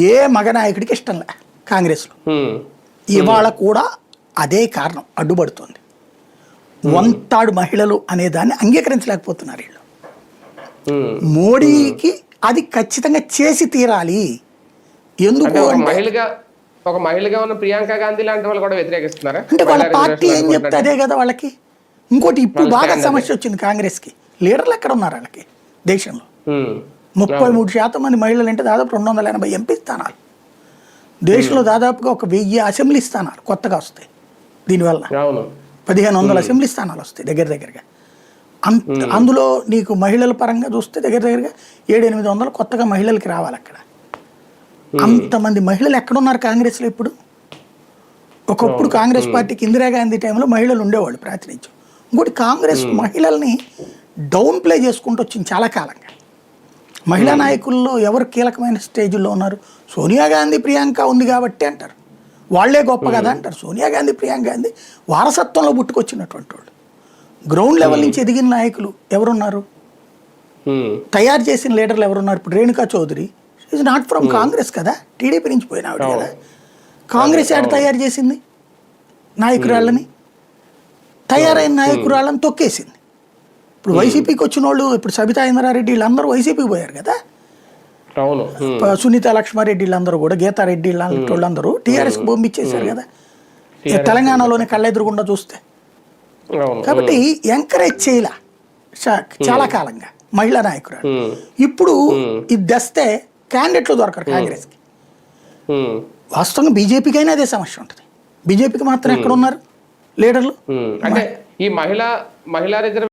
ఏ మగ నాయకుడికి ఇష్టంలే కాంగ్రెస్లో. ఇవాళ కూడా అదే కారణం అడ్డుపడుతుంది. వంతాడు మహిళలు అనే దాన్ని అంగీకరించలేకపోతున్నారు వీళ్ళు. మోడీకి అది ఖచ్చితంగా చేసి తీరాలి. ఎందుకు ఒక మహిళగా ఉన్న ప్రియాంక గాంధీ లాంటి వాళ్ళు కూడా వ్యతిరేకిస్తున్నారా? అంటే వాళ్ళ పార్టీ ఏం చెప్తే అదే కదా వాళ్ళకి. ఇంకోటి ఇప్పుడు బాగా సమస్య వచ్చింది కాంగ్రెస్కి. లీడర్లు ఎక్కడ ఉన్నారు వాళ్ళకి దేశంలో? 33% మంది మహిళలు అంటే దాదాపు 280 ఎంపీ స్థానాలు. దేశంలో దాదాపుగా 1000 అసెంబ్లీ స్థానాలు కొత్తగా వస్తాయి. దీనివల్ల 1500 అసెంబ్లీ స్థానాలు వస్తాయి దగ్గరగా. అందులో నీకు మహిళల పరంగా చూస్తే దగ్గరగా 700-800 కొత్తగా మహిళలకి రావాలి అక్కడ. అంతమంది మహిళలు ఎక్కడున్నారు కాంగ్రెస్లో ఇప్పుడు? ఒకప్పుడు కాంగ్రెస్ పార్టీకి ఇందిరాగాంధీ టైంలో మహిళలు ఉండేవాళ్ళు ప్రాతినిధ్యం. ఇంకోటి కాంగ్రెస్ మహిళల్ని డౌన్ ప్లే చేసుకుంటూ వచ్చింది చాలా కాలంగా. మహిళా నాయకుల్లో ఎవరు కీలకమైన స్టేజ్లో ఉన్నారు? సోనియా గాంధీ, ప్రియాంక ఉంది కాబట్టి అంటారు. వాళ్లే గొప్ప కదా అంటారు. సోనియా గాంధీ, ప్రియాంక గాంధీ వారసత్వంలో పుట్టుకొచ్చినటువంటి వాళ్ళు. గ్రౌండ్ లెవెల్ నుంచి ఎదిగిన నాయకులు ఎవరున్నారు? తయారు చేసిన లీడర్లు ఎవరున్నారు? ఇప్పుడు Renuka Chowdary is not from Congress కదా, టీడీపీ నుంచి పోయిన ఆవిడ కదా. కాంగ్రెస్ యాడ్ తయారు చేసింది నాయకురాళ్ళని, తయారైన నాయకురాళ్ళని తొక్కేసింది. ఇప్పుడు వైసీపీకి వచ్చిన వాళ్ళు, ఇప్పుడు సబితా ఇంద్రారెడ్డి వీళ్ళందరూ వైసీపీకి పోయారు కదా. సునీత లక్ష్మారెడ్డి వీళ్ళందరూ కూడా, గీతారెడ్డి వీళ్ళంటి వాళ్ళందరూ టీఆర్ఎస్కి పంపించేశారు కదా తెలంగాణలోనే కళ్ళెదురుగుండా చూస్తే. కాబట్టి ఎంకరేజ్ చేయలే చాలా కాలంగా మహిళా నాయకురాలు. ఇప్పుడు ఇది తెస్తే క్యాండిడేట్లు దొరకరు కాంగ్రెస్కి. వాస్తవంగా బీజేపీకి అయినా అదే సమస్య ఉంటుంది. బీజేపీకి మాత్రం ఎక్కడ ఉన్నారు లీడర్లు? అంటే ఈ మహిళా రిజర్వ్